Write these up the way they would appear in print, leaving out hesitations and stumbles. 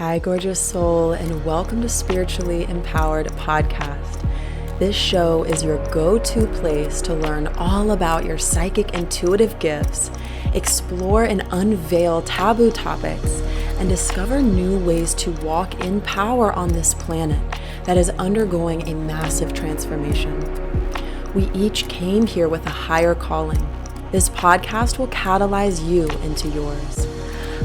Hi, gorgeous soul, and welcome to Spiritually Empowered Podcast. This show is your go-to place to learn all about your psychic intuitive gifts, explore and unveil taboo topics, and discover new ways to walk in power on this planet that is undergoing a massive transformation. We each came here with a higher calling. This podcast will catalyze you into yours.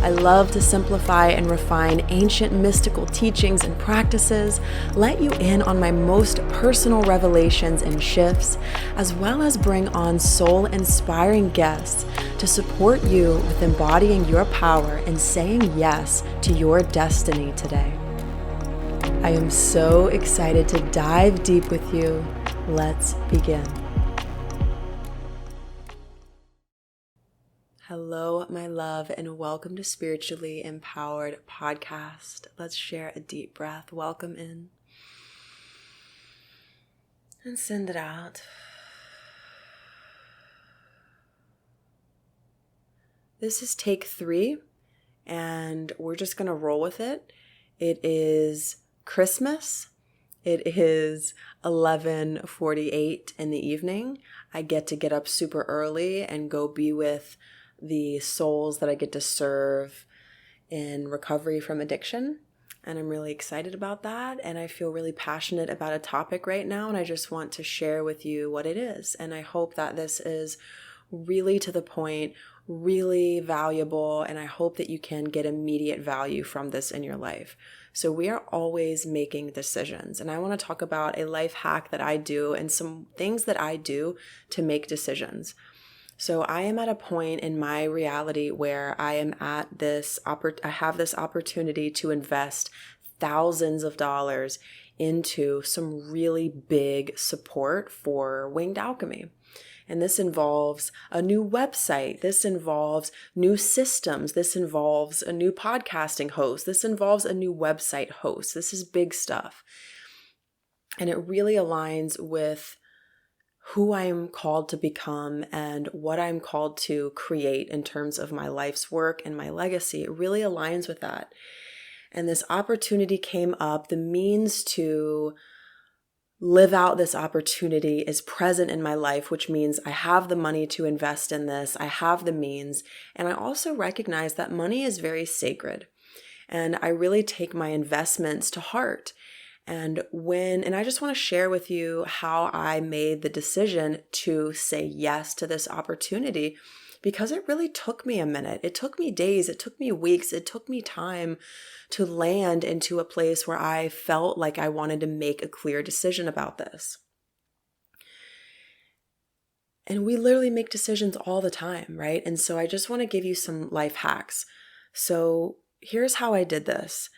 I love to simplify and refine ancient mystical teachings and practices, let you in on my most personal revelations and shifts, as well as bring on soul-inspiring guests to support you with embodying your power and saying yes to your destiny today. I am so excited to dive deep with you. Let's begin. Hello, my love, and welcome to Spiritually Empowered Podcast. Let's share a deep breath. Welcome in and send it out. This is take 3, and we're just going to roll with it. It is Christmas. It is 11:48 in the evening. I get up super early and go be with the souls that I get to serve in recovery from addiction. And I'm really excited about that. And I feel really passionate about a topic right now. And I just want to share with you what it is. And I hope that this is really to the point, really valuable. And I hope that you can get immediate value from this in your life. So we are always making decisions. And I want to talk about a life hack that I do and some things that I do to make decisions. So I am at a point in my reality where I am at this, I have this opportunity to invest thousands of dollars into some really big support for winged alchemy. And this involves a new website. This involves new systems. This involves a new podcasting host. This involves a new website host. This is big stuff. And it really aligns with who I am called to become and what I'm called to create in terms of my life's work and my legacy. It really aligns with that. And this opportunity came up. The means to live out this opportunity is present in my life, which means I have the money to invest in this. I have the means. And I also recognize that money is very sacred. And I really take my investments to heart. And I just want to share with you how I made the decision to say yes to this opportunity, because it really took me a minute. It took me days. It took me weeks. It took me time to land into a place where I felt like I wanted to make a clear decision about this. And we literally make decisions all the time, right? And so I just want to give you some life hacks. So here's how I did this.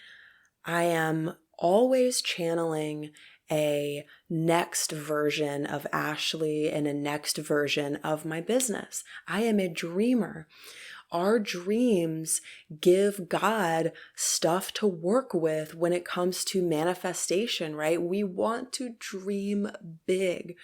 I am always channeling a next version of Ashley and a next version of my business. I am a dreamer. Our dreams give God stuff to work with when it comes to manifestation, right? We want to dream big.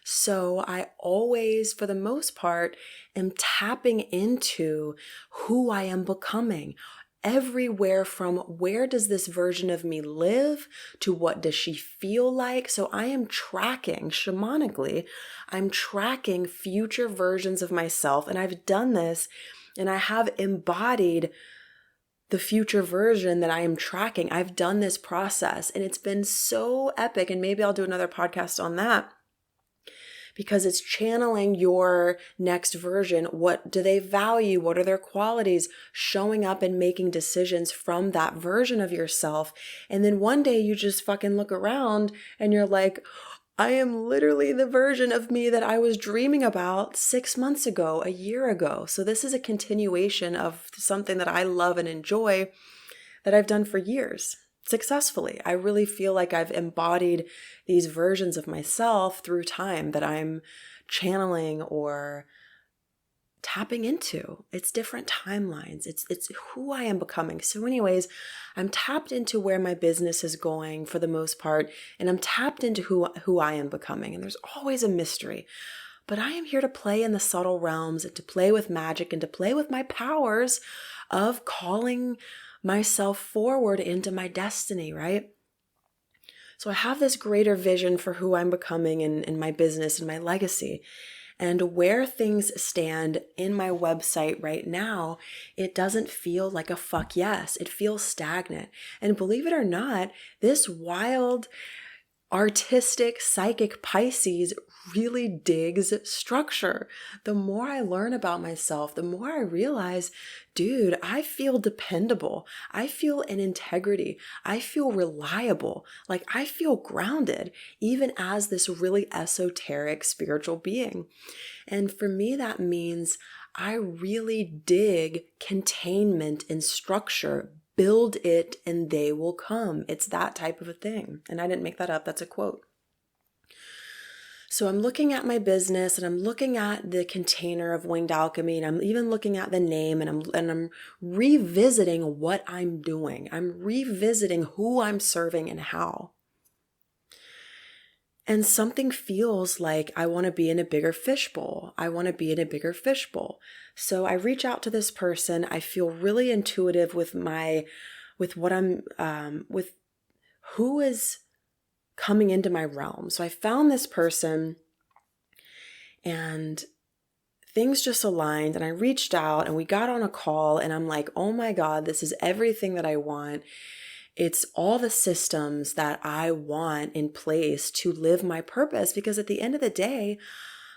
So I always, for the most part, am tapping into who I am becoming. Everywhere from where does this version of me live to what does she feel like? So I am tracking shamanically, I'm tracking future versions of myself. And I've done this and I have embodied the future version that I am tracking. I've done this process and it's been so epic. And maybe I'll do another podcast on that, because it's channeling your next version. What do they value? What are their qualities? Showing up and making decisions from that version of yourself. And then one day you just fucking look around and you're like, I am literally the version of me that I was dreaming about 6 months ago, a year ago. So this is a continuation of something that I love and enjoy that I've done for years. Successfully. I really feel like I've embodied these versions of myself through time that I'm channeling or tapping into. It's different timelines. It's who I am becoming. So anyways, I'm tapped into where my business is going for the most part, and I'm tapped into who I am becoming. And there's always a mystery. But I am here to play in the subtle realms and to play with magic and to play with my powers of calling myself forward into my destiny, right? So I have this greater vision for who I'm becoming in my business and my legacy. And where things stand in my website right now, it doesn't feel like a fuck yes. It feels stagnant. And believe it or not, this wild, artistic, psychic Pisces really digs structure. The more I learn about myself, the more I realize, dude, I feel dependable. I feel an integrity. I feel reliable. Like I feel grounded, even as this really esoteric spiritual being. And for me, that means I really dig containment and structure. Build it and they will come. It's that type of a thing. And I didn't make that up. That's a quote. So I'm looking at my business and I'm looking at the container of Winged Alchemy, and I'm even looking at the name, and I'm revisiting what I'm doing. I'm revisiting who I'm serving and how. And something feels like I want to be in a bigger fishbowl. I want to be in a bigger fishbowl. So I reach out to this person. I feel really intuitive with who is coming into my realm. So I found this person and things just aligned, and I reached out and we got on a call, and I'm like, oh my God, this is everything that I want. It's all the systems that I want in place to live my purpose. Because at the end of the day,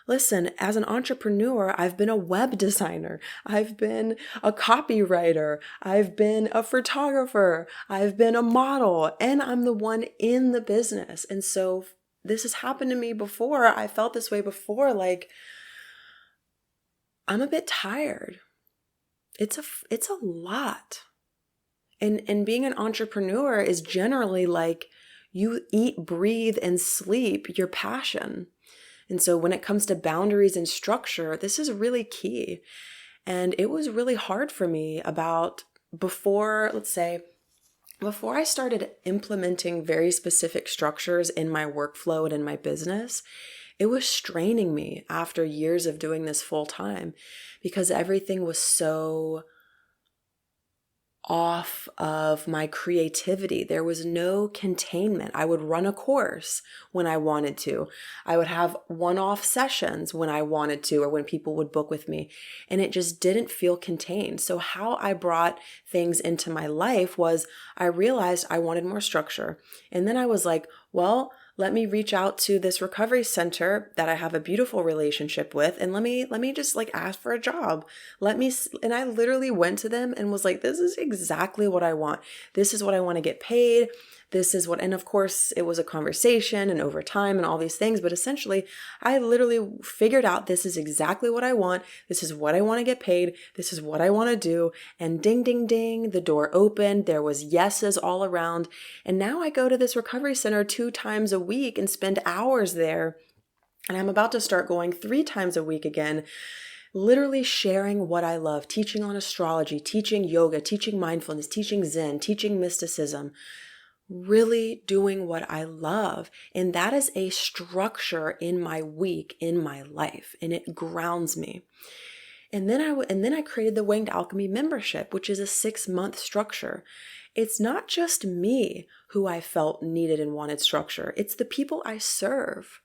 listen, as an entrepreneur, I've been a web designer. I've been a copywriter. I've been a photographer. I've been a model, and I'm the one in the business. And so this has happened to me before. I felt this way before. Like, I'm a bit tired. It's a lot. And being an entrepreneur is generally like you eat, breathe, and sleep your passion. And so when it comes to boundaries and structure, this is really key. And it was really hard for me before I started implementing very specific structures in my workflow and in my business. It was straining me after years of doing this full time, because everything was so off of my creativity. There was no containment. I would run a course when I wanted to. I would have one-off sessions when I wanted to, or when people would book with me, and it just didn't feel contained. So how I brought things into my life was I realized I wanted more structure. And then I was like, well, let me reach out to this recovery center that I have a beautiful relationship with, and let me just like ask for a job. And I literally went to them and was like, this is exactly what I want. This is what I want to get paid. And of course it was a conversation and over time and all these things, but essentially I literally figured out this is exactly what I want. This is what I want to get paid. This is what I want to do. And ding, ding, ding, the door opened. There was yeses all around. And now I go to this recovery center 2 times a week and spend hours there. And I'm about to start going 3 times a week again, literally sharing what I love, teaching on astrology, teaching yoga, teaching mindfulness, teaching Zen, teaching mysticism, really doing what I love. And that is a structure in my week, in my life, and it grounds me. And then I created the Winged Alchemy membership, which is a 6-month structure. It's not just me who I felt needed and wanted structure. It's the people I serve.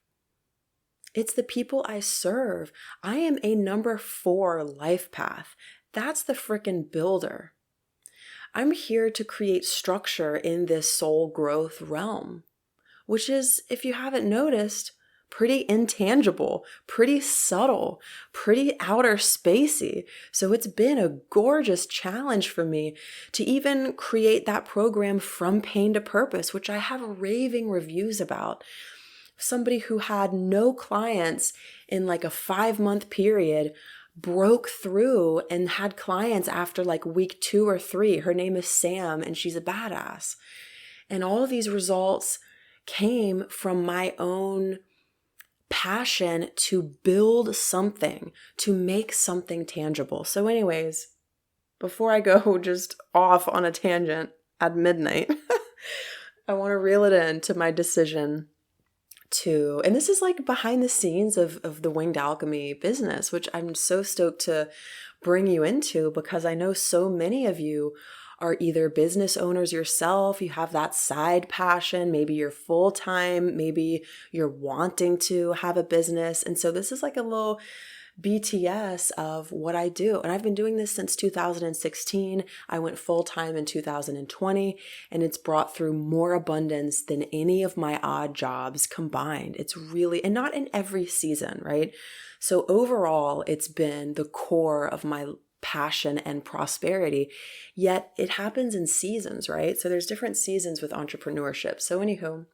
I am a number 4 life path. That's the frickin' builder. I'm here to create structure in this soul growth realm, which is, if you haven't noticed, pretty intangible, pretty subtle, pretty outer spacey. So it's been a gorgeous challenge for me to even create that program From Pain to Purpose, which I have raving reviews about. Somebody who had no clients in like a 5-month period broke through and had clients after like week 2 or 3. Her name is Sam, and she's a badass. And all of these results came from my own passion to build something, to make something tangible. So anyways, before I go just off on a tangent at midnight, I want to reel it in to my decision and this is like behind the scenes of the Winged Alchemy business, which I'm so stoked to bring you into, because I know so many of you are either business owners yourself, you have that side passion, maybe you're full-time, maybe you're wanting to have a business. And so this is like a little BTS of what I do. And I've been doing this since 2016. I went full-time in 2020, and it's brought through more abundance than any of my odd jobs combined. It's really, and not in every season, right? So overall, it's been the core of my passion and prosperity, yet it happens in seasons, right? So there's different seasons with entrepreneurship. So anywho, I'm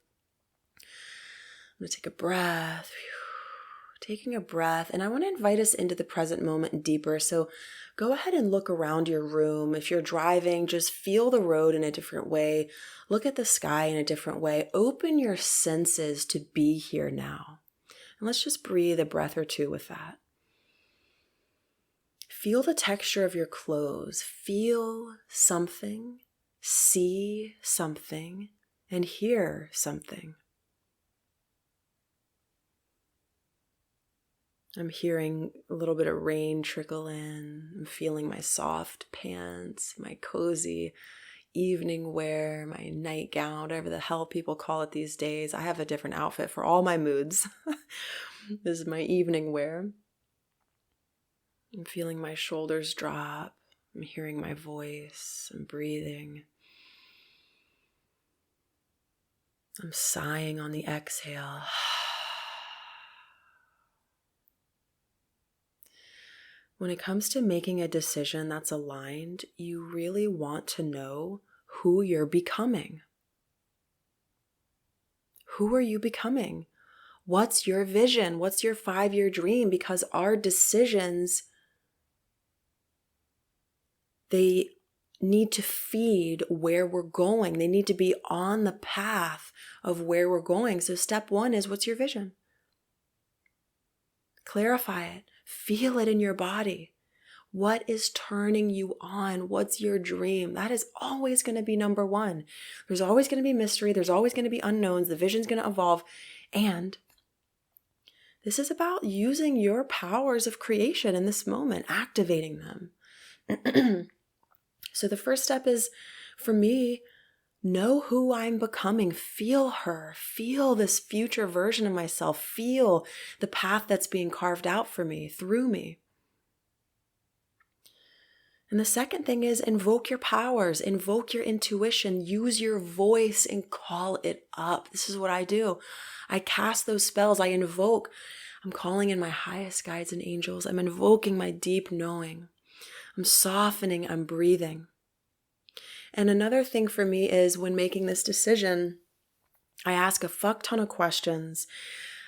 going to take a breath. Taking a breath, and I want to invite us into the present moment deeper. So go ahead and look around your room. If you're driving, just feel the road in a different way. Look at the sky in a different way. Open your senses to be here now. And let's just breathe a breath or two with that. Feel the texture of your clothes. Feel something, see something, and hear something. I'm hearing a little bit of rain trickle in. I'm feeling my soft pants, my cozy evening wear, my nightgown, whatever the hell people call it these days. I have a different outfit for all my moods. This is my evening wear. I'm feeling my shoulders drop. I'm hearing my voice. I'm breathing. I'm sighing on the exhale. When it comes to making a decision that's aligned, you really want to know who you're becoming. Who are you becoming? What's your vision? What's your 5-year dream? Because our decisions, they need to feed where we're going. They need to be on the path of where we're going. So step 1 is, what's your vision? Clarify it. Feel it in your body. What is turning you on? What's your dream? That is always going to be number 1. There's always going to be mystery. There's always going to be unknowns. The vision's going to evolve. And this is about using your powers of creation in this moment, activating them. So the first step is, for me, know who I'm becoming. Feel her. Feel this future version of myself. Feel the path that's being carved out for me, through me. And the second thing is, invoke your powers, invoke your intuition, use your voice and call it up. This is what I do. I cast those spells. I invoke. I'm calling in my highest guides and angels. I'm invoking my deep knowing. I'm softening. I'm breathing. And another thing for me is, when making this decision, I ask a fuck ton of questions.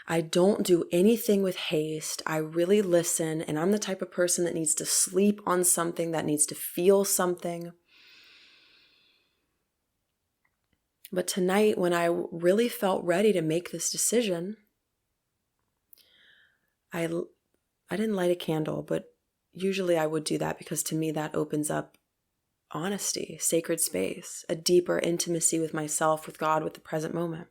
I don't do anything with haste. I really listen, and I'm the type of person that needs to sleep on something, that needs to feel something. But tonight, when I really felt ready to make this decision, I didn't light a candle, but usually I would do that because to me that opens up honesty, sacred space, a deeper intimacy with myself, with God, with the present moment.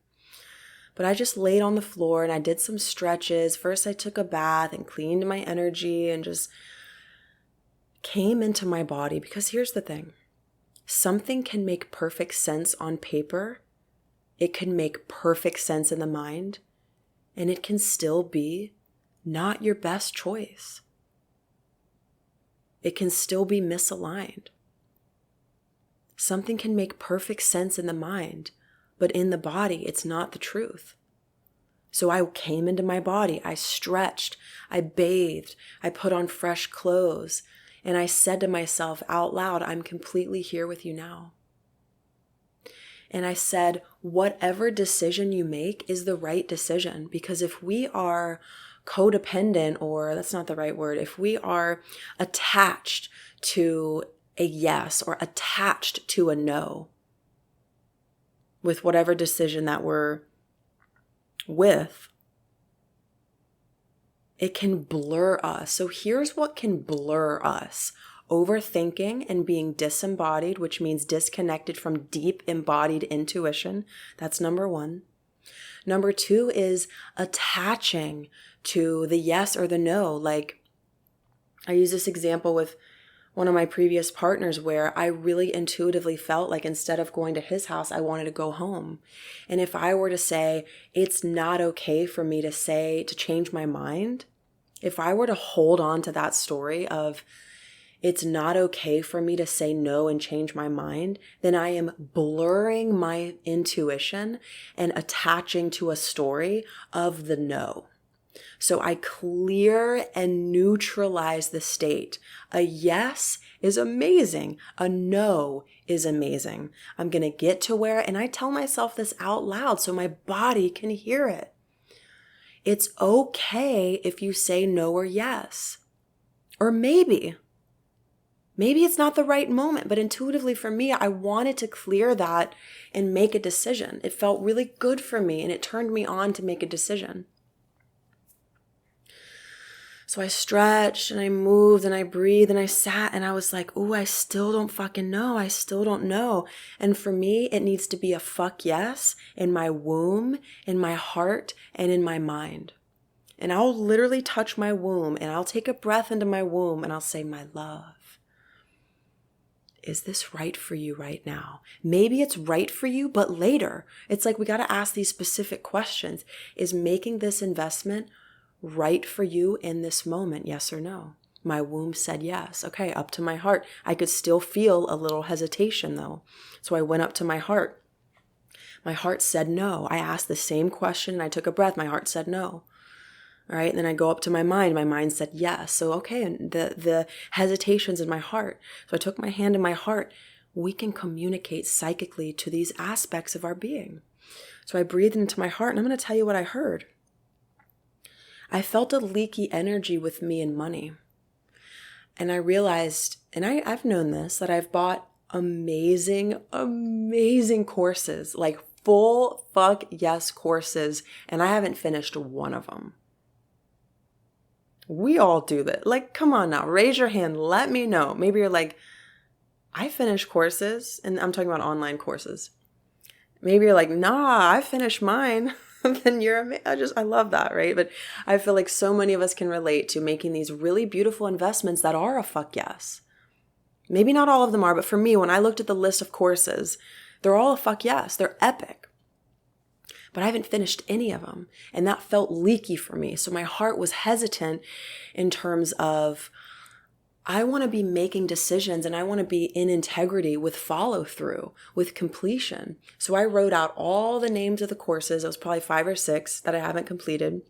But I just laid on the floor and I did some stretches. First, I took a bath and cleaned my energy and just came into my body. Because here's the thing. Something can make perfect sense on paper. It can make perfect sense in the mind. And it can still be not your best choice. It can still be misaligned. Something can make perfect sense in the mind, but in the body, it's not the truth. So I came into my body, I stretched, I bathed, I put on fresh clothes, and I said to myself out loud, I'm completely here with you now. And I said, whatever decision you make is the right decision, because if we are codependent, or that's not the right word, if we are attached to a yes or attached to a no with whatever decision that we're with, it can blur us. So here's what can blur us. Overthinking and being disembodied, which means disconnected from deep embodied intuition. That's number 1. Number 2 is attaching to the yes or the no. Like, I use this example with one of my previous partners where I really intuitively felt like instead of going to his house, I wanted to go home. And if I were to say, it's not okay for me to change my mind, if I were to hold on to that story of it's not okay for me to say no and change my mind, then I am blurring my intuition and attaching to a story of the no. So I clear and neutralize the state. A yes is amazing. A no is amazing. I'm going to get to where, and I tell myself this out loud so my body can hear it. It's okay if you say no or yes. Or maybe it's not the right moment, but intuitively for me, I wanted to clear that and make a decision. It felt really good for me and it turned me on to make a decision. So I stretched and I moved and I breathed and I sat and I was like, ooh, I still don't fucking know. I still don't know. And for me, it needs to be a fuck yes in my womb, in my heart, and in my mind. And I'll literally touch my womb and I'll take a breath into my womb and I'll say, my love, is this right for you right now? Maybe it's right for you, but later. It's like we got to ask these specific questions. Is making this investment right for you in this moment? Yes or no? My womb said yes. Okay, up to my heart. I could still feel a little hesitation though. So I went up to my heart. My heart said no. I asked the same question and I took a breath. My heart said no. All right, and then I go up to my mind. My mind said yes. So okay, and the hesitation's in my heart. So I took my hand in my heart. We can communicate psychically to these aspects of our being. So I breathed into my heart and I'm going to tell you what I heard. I felt a leaky energy with me and money. And I realized, and I've known this, that I've bought amazing courses, like full fuck yes courses, and I haven't finished one of them. We all do that. Like, come on now, raise your hand, let me know. Maybe you're like, I finish courses, and I'm talking about online courses. Maybe you're like, nah, I finished mine. Then I love that, right? But I feel like so many of us can relate to making these really beautiful investments that are a fuck yes. Maybe not all of them are, but for me, when I looked at the list of courses, they're all a fuck yes. They're epic. But I haven't finished any of them. And that felt leaky for me. So my heart was hesitant in terms of, I want to be making decisions and I want to be in integrity with follow through, with completion. So I wrote out all the names of the courses. It was probably 5 or 6 that I haven't completed.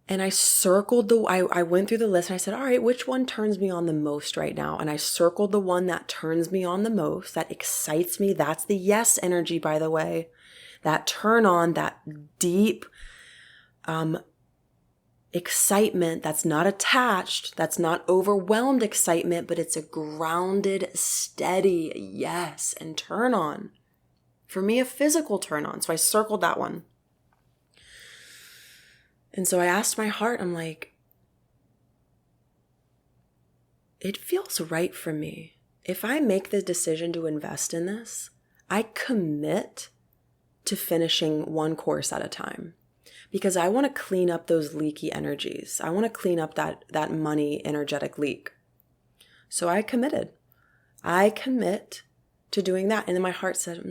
And I went through the list and I said, all right, which one turns me on the most right now? And I circled the one that turns me on the most, that excites me. That's the yes energy, by the way. That turn on, that deep, excitement that's not attached, that's not overwhelmed excitement, but it's a grounded, steady yes and turn on. For me, a physical turn on. So I circled that one. And so I asked my heart, I'm like, it feels right for me. If I make the decision to invest in this, I commit to finishing one course at a time. Because I want to clean up those leaky energies. I want to clean up that money energetic leak. So I committed. I commit to doing that. And then my heart said,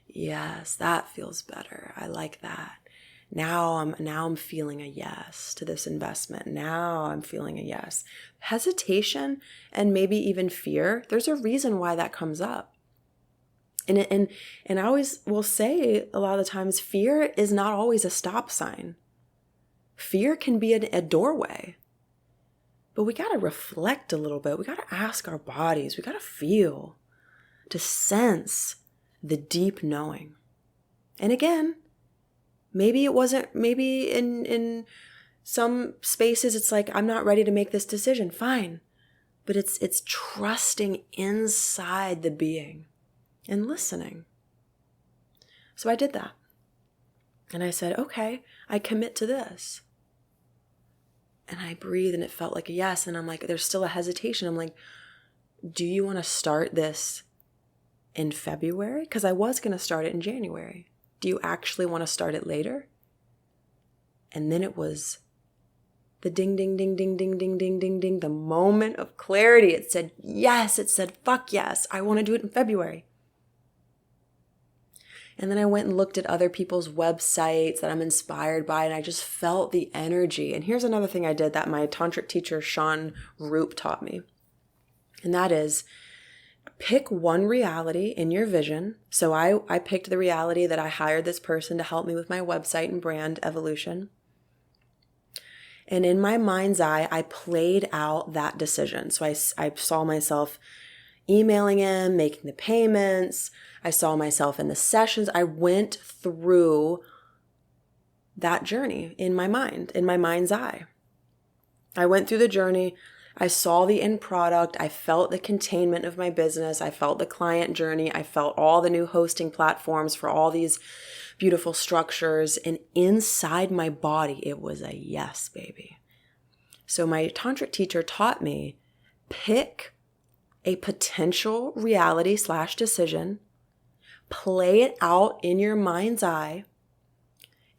yes, that feels better. I like that. Now I'm feeling a yes to this investment. Now I'm feeling a yes. Hesitation and maybe even fear, there's a reason why that comes up. And I always will say a lot of the times, fear is not always a stop sign. Fear can be a doorway. But we got to reflect a little bit. We got to ask our bodies. We got to feel, to sense the deep knowing. And again, maybe in some spaces it's like, I'm not ready to make this decision. Fine. But it's trusting inside the being. And listening. So I did that. And I said, okay, I commit to this. And I breathed and it felt like a yes. And I'm like, there's still a hesitation. I'm like, do you want to start this in February? Because I was going to start it in January. Do you actually want to start it later? And then it was The ding, ding, ding, ding, ding, ding, ding, ding, ding. The moment of clarity. It said yes. It said, fuck yes. I want to do it in February. And then I went and looked at other people's websites that I'm inspired by, and I just felt the energy. And here's another thing I did that my tantric teacher, Sean Roop, taught me. And that is, pick one reality in your vision. So I picked the reality that I hired this person to help me with my website and brand evolution. And in my mind's eye, I played out that decision. So I saw myself emailing him, making the payments. I saw myself in the sessions. I went through that journey in my mind, in my mind's eye. I went through the journey. I saw the end product. I felt the containment of my business. I felt the client journey. I felt all the new hosting platforms for all these beautiful structures. And inside my body, it was a yes, baby. So my tantric teacher taught me, pick a potential reality / decision, play it out in your mind's eye,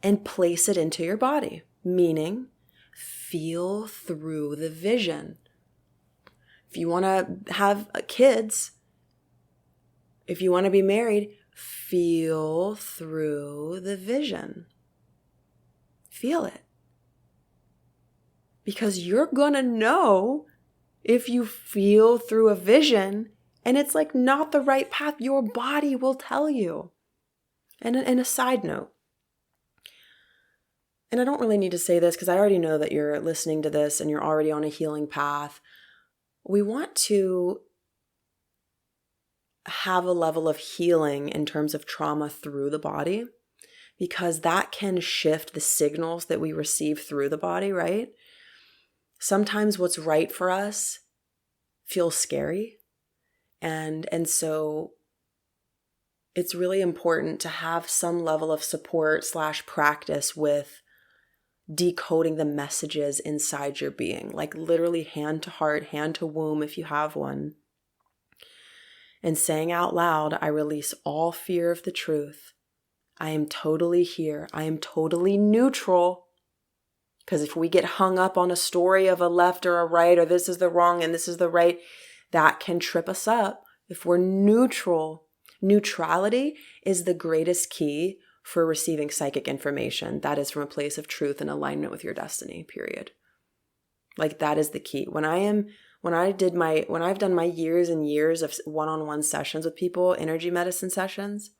and place it into your body. Meaning, feel through the vision. If you want to have kids, if you want to be married, feel through the vision. Feel it. Because you're going to know if you feel through a vision and it's like not the right path, your body will tell you. And a side note, and I don't really need to say this because I already know that you're listening to this and you're already on a healing path. We want to have a level of healing in terms of trauma through the body, because that can shift the signals that we receive through the body, right? Sometimes what's right for us feels scary. And so it's really important to have some level of support / practice with decoding the messages inside your being, like literally hand to heart, hand to womb if you have one. And saying out loud, I release all fear of the truth. I am totally here. I am totally neutral. Because if we get hung up on a story of a left or a right, or this is the wrong and this is the right, that can trip us up. If we're neutral, neutrality is the greatest key for receiving psychic information. That is from a place of truth and alignment with your destiny, period. Like that is the key. When I've done my years and years of one-on-one sessions with people, energy medicine sessions,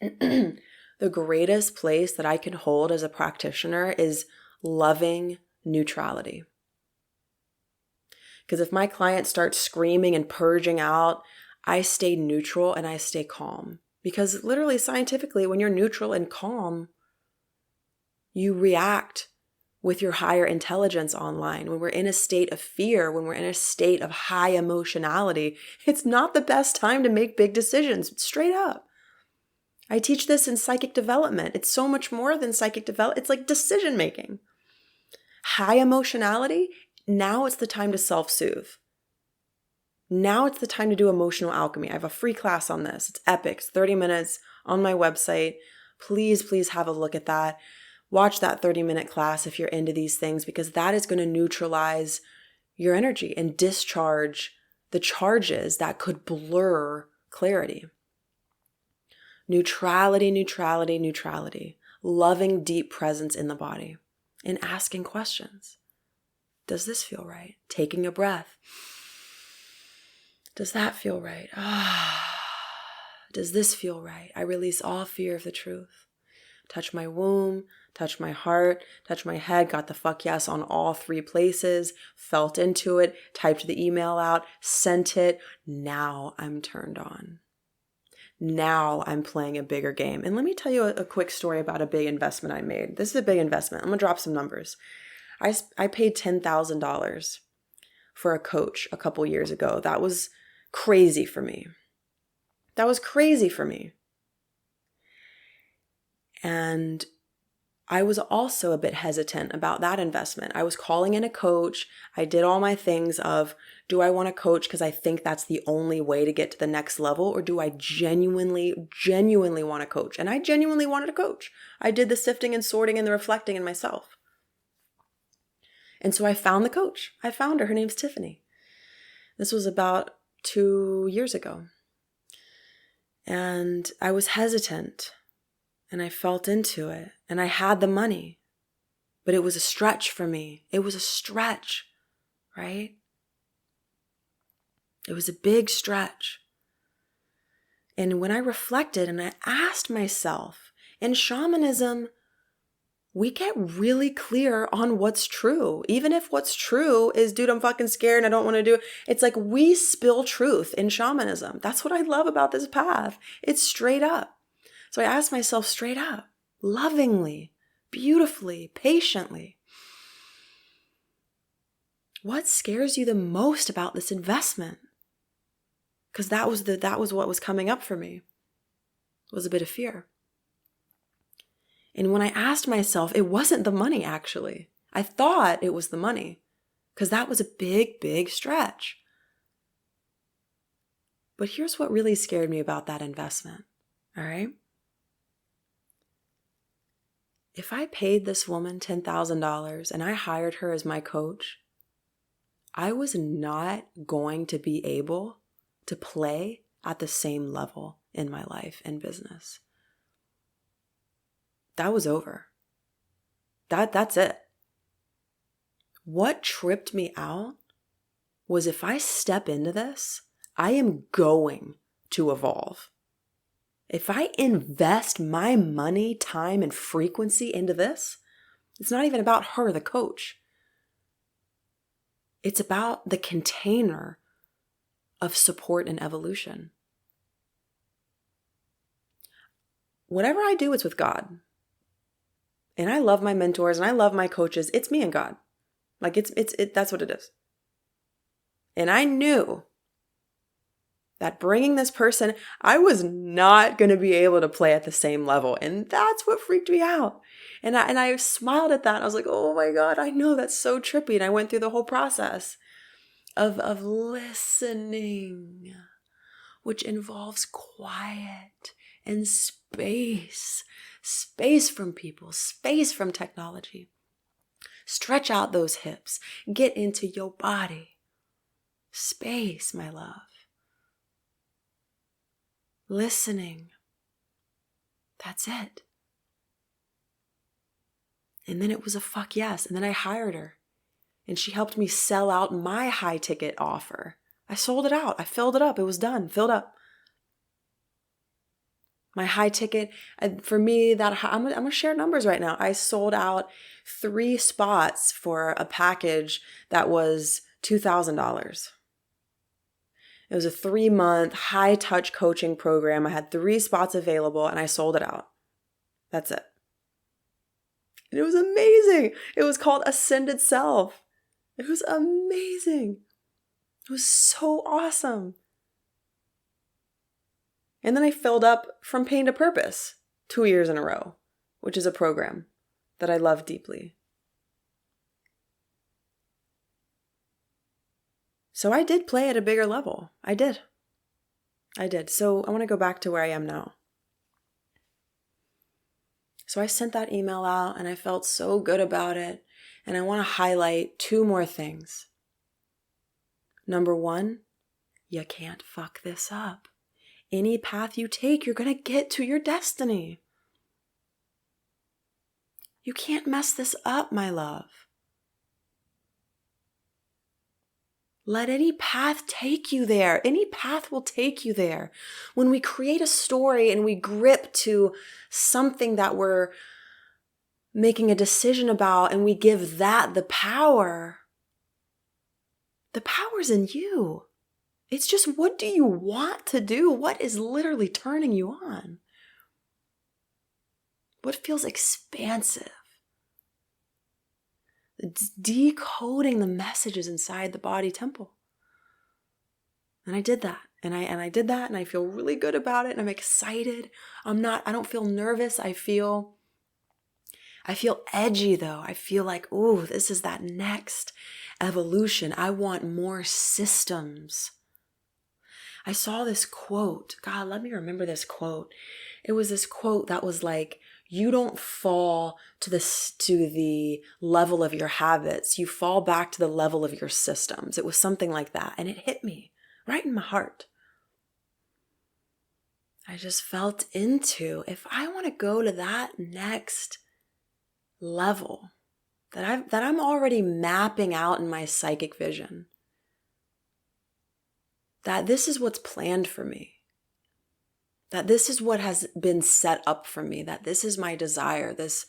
the greatest place that I can hold as a practitioner is loving neutrality. Because if my client starts screaming and purging out, I stay neutral and I stay calm. Because literally, scientifically, when you're neutral and calm, you react with your higher intelligence online. When we're in a state of fear, when we're in a state of high emotionality, it's not the best time to make big decisions, straight up. I teach this in psychic development. It's so much more than psychic development. It's like decision making. High emotionality, now it's the time to self-soothe. Now it's the time to do emotional alchemy. I have a free class on this. It's epic. It's 30 minutes on my website. Please have a look at that. Watch that 30-minute class if you're into these things, because that is going to neutralize your energy and discharge the charges that could blur clarity. Neutrality, neutrality, neutrality. Loving deep presence in the body and asking questions. Does this feel right? Taking a breath. Does that feel right? Does this feel right? I release all fear of the truth. Touch my womb, touch my heart, touch my head, got the fuck yes on all 3 places, felt into it, typed the email out, sent it. Now I'm turned on. Now I'm playing a bigger game. And let me tell you a quick story about a big investment I made. This is a big investment. I'm going to drop some numbers. I paid $10,000 for a coach a couple years ago. That was crazy for me. And I was also a bit hesitant about that investment. I was calling in a coach. I did all my things of, do I want to coach because I think that's the only way to get to the next level? Or do I genuinely want to coach? And I genuinely wanted to coach. I did the sifting and sorting and the reflecting in myself. And so I found the coach. I found her. Her name's Tiffany. This was about 2 years ago. And I was hesitant and I felt into it and I had the money, but it was a stretch for me. It was a stretch, right? It was a big stretch. And when I reflected and I asked myself, in shamanism, we get really clear on what's true. Even if what's true is, dude, I'm fucking scared and I don't want to do it. It's like we spill truth in shamanism. That's what I love about this path. It's straight up. So I asked myself straight up, lovingly, beautifully, patiently, what scares you the most about this investment? Because that was what was coming up for me, was a bit of fear. And when I asked myself, it wasn't the money, actually. I thought it was the money because that was a big, big stretch. But here's what really scared me about that investment, all right? If I paid this woman $10,000 and I hired her as my coach, I was not going to be able to play at the same level in my life and business. That was over. That's it. What tripped me out was if I step into this, I am going to evolve. If I invest my money, time, and frequency into this, it's not even about her, the coach. It's about the container of support and evolution. Whatever I do, it's with God. And I love my mentors and I love my coaches. It's me and God. Like that's what it is. And I knew that bringing this person, I was not going to be able to play at the same level. And that's what freaked me out. And I smiled at that. I was like, oh my God, I know that's so trippy. And I went through the whole process of listening, which involves quiet and space from people, space from technology. Stretch out those hips. Get into your body. Space, my love. Listening. That's it. And then it was a fuck yes. And then I hired her. And she helped me sell out my high ticket offer. I sold it out. I filled it up. It was done. Filled up. My high ticket, for me, I'm going to share numbers right now. I sold out 3 spots for a package that was $2,000. It was a 3-month high touch coaching program. I had 3 spots available and I sold it out. That's it. And it was amazing. It was called Ascended Self. It was amazing. It was so awesome. And then I filled up From Pain to Purpose 2 years in a row, which is a program that I love deeply. So I did play at a bigger level. I did. So I want to go back to where I am now. So I sent that email out and I felt so good about it. And I want to highlight 2 more things. Number 1, you can't fuck this up. Any path you take, you're going to get to your destiny. You can't mess this up, my love. Let any path take you there. Any path will take you there. When we create a story and we grip to something that we're making a decision about and we give that the power's in you. It's just, what do you want to do? What is literally turning you on? What feels expansive? It's decoding the messages inside the body temple. And I did that. And I did that and I feel really good about it and I'm excited. I don't feel nervous. I feel edgy though. I feel like, ooh, this is that next evolution. I want more systems. I saw this quote. God, let me remember this quote. It was this quote that was like, you don't fall to the level of your habits. You fall back to the level of your systems. It was something like that. And it hit me right in my heart. I just felt into, if I want to go to that next level that I'm already mapping out in my psychic vision, that this is what's planned for me, that this is what has been set up for me, that this is my desire, this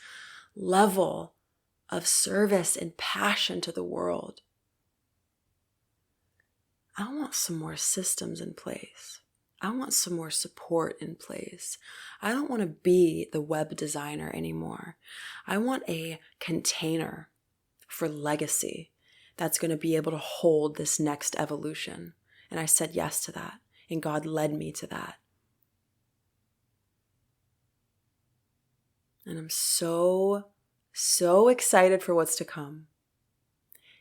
level of service and passion to the world. I want some more systems in place. I want some more support in place. I don't want to be the web designer anymore. I want a container for legacy that's going to be able to hold this next evolution. And I said yes to that. And God led me to that. And I'm so excited for what's to come.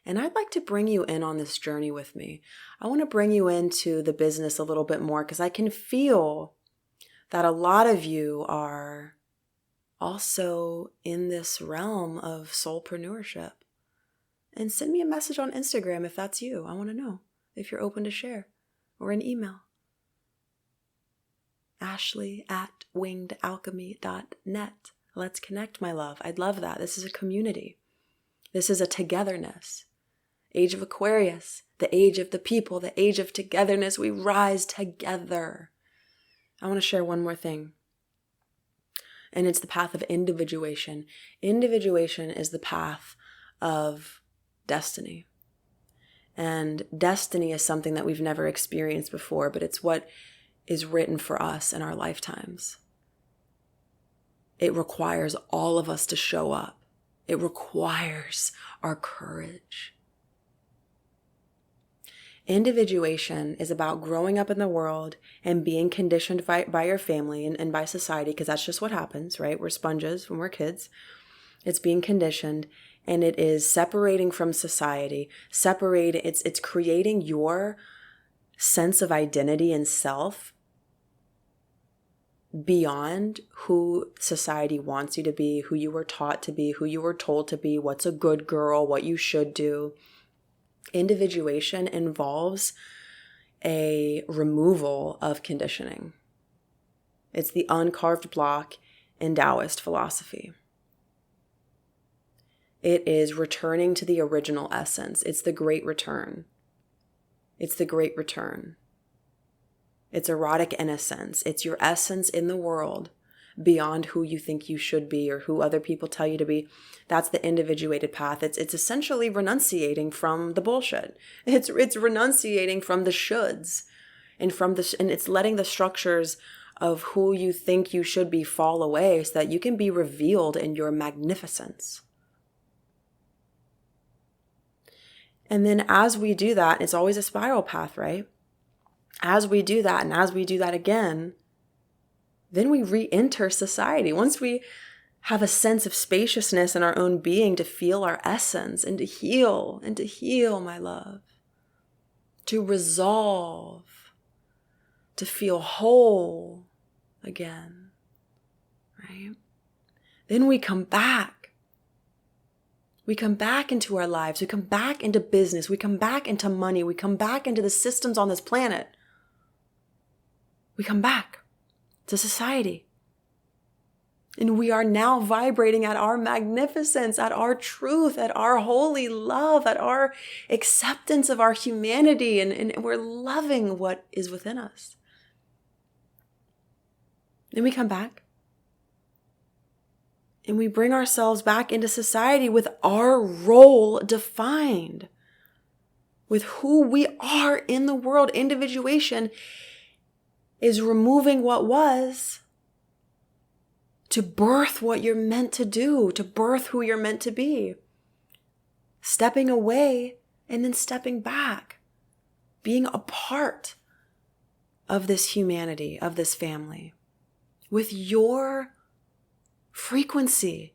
And I'd like to bring you in on this journey with me. I want to bring you into the business a little bit more because I can feel that a lot of you are also in this realm of soulpreneurship. And send me a message on Instagram if that's you. I want to know if you're open to share, or an email. Ashley@wingedalchemy.net. Let's connect, my love. I'd love that. This is a community. This is a togetherness. Age of Aquarius, the age of the people, the age of togetherness. We rise together. I want to share one more thing. And it's the path of individuation. Individuation is the path of destiny. And destiny is something that we've never experienced before, but it's what is written for us in our lifetimes. It requires all of us to show up. It requires our courage. Individuation is about growing up in the world and being conditioned by your family and by society, because that's just what happens, right? We're sponges when we're kids. It's being conditioned, and it is separating from society. It's creating your sense of identity and self beyond who society wants you to be, who you were taught to be, who you were told to be, what's a good girl, what you should do. Individuation involves a removal of conditioning. It's the uncarved block in Taoist philosophy. It is returning to the original essence. It's the great return. It's the great return. It's erotic innocence. It's your essence in the world beyond who you think you should be or who other people tell you to be. That's the individuated path. It's essentially renunciating from the bullshit. It's renunciating from the shoulds and it's letting the structures of who you think you should be fall away so that you can be revealed in your magnificence. And then as we do that, it's always a spiral path, right? As we do that, and as we do that again, then we re-enter society. Once we have a sense of spaciousness in our own being to feel our essence and to heal, my love, to resolve, to feel whole again, right? Then we come back. We come back into our lives. We come back into business. We come back into money. We come back into the systems on this planet. We come back to society. And we are now vibrating at our magnificence, at our truth, at our holy love, at our acceptance of our humanity, and we're loving what is within us. Then we come back. And we bring ourselves back into society with our role defined, with who we are in the world. Individuation is removing what was to birth what you're meant to do, to birth who you're meant to be. Stepping away and then stepping back, being a part of this humanity, of this family, with your frequency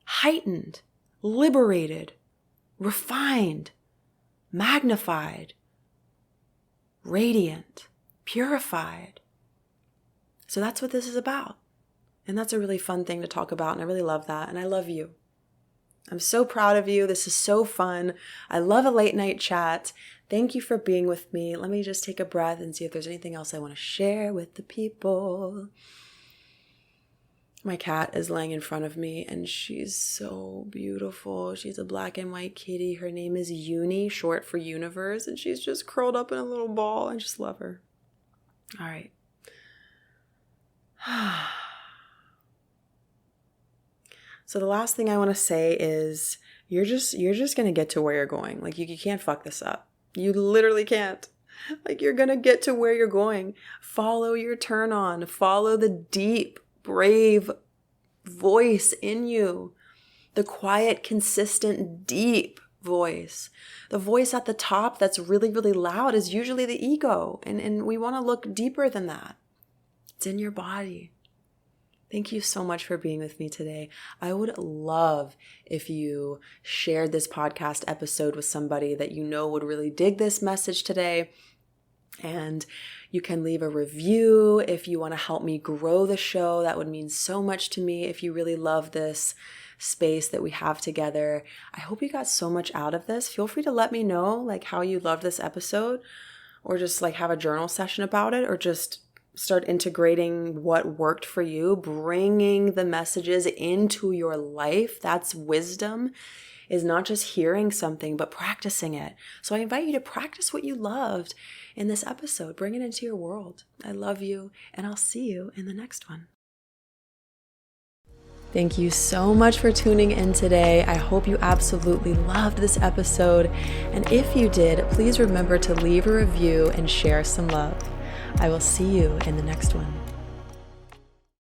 heightened, liberated, refined, magnified, radiant, purified. So that's what this is about. And that's a really fun thing to talk about, and I really love that. And I love you. I'm so proud of you. This is so fun. I love a late night chat. Thank you for being with me. Let me just take a breath and see if there's anything else I want to share with the people. My cat is laying in front of me, and she's so beautiful. She's a black and white kitty. Her name is Uni, short for universe, and she's just curled up in a little ball. I just love her. All right. So the last thing I want to say is you're just going to get to where you're going. Like you can't fuck this up. You literally can't. Like you're going to get to where you're going. Follow your turn on. Follow the deep, brave voice in you. The quiet, consistent, deep voice. The voice at the top that's really, really loud is usually the ego. And we want to look deeper than that. It's in your body. Thank you so much for being with me today. I would love if you shared this podcast episode with somebody that you know would really dig this message today. And you can leave a review if you want to help me grow the show. That would mean so much to me if you really love this space that we have together. I hope you got so much out of this. Feel free to let me know like how you loved this episode, or just like have a journal session about it, or just start integrating what worked for you, bringing the messages into your life. That's wisdom, is not just hearing something, but practicing it. So I invite you to practice what you loved in this episode. Bring it into your world. I love you, and I'll see you in the next one. Thank you so much for tuning in today. I hope you absolutely loved this episode. And if you did, please remember to leave a review and share some love. I will see you in the next one.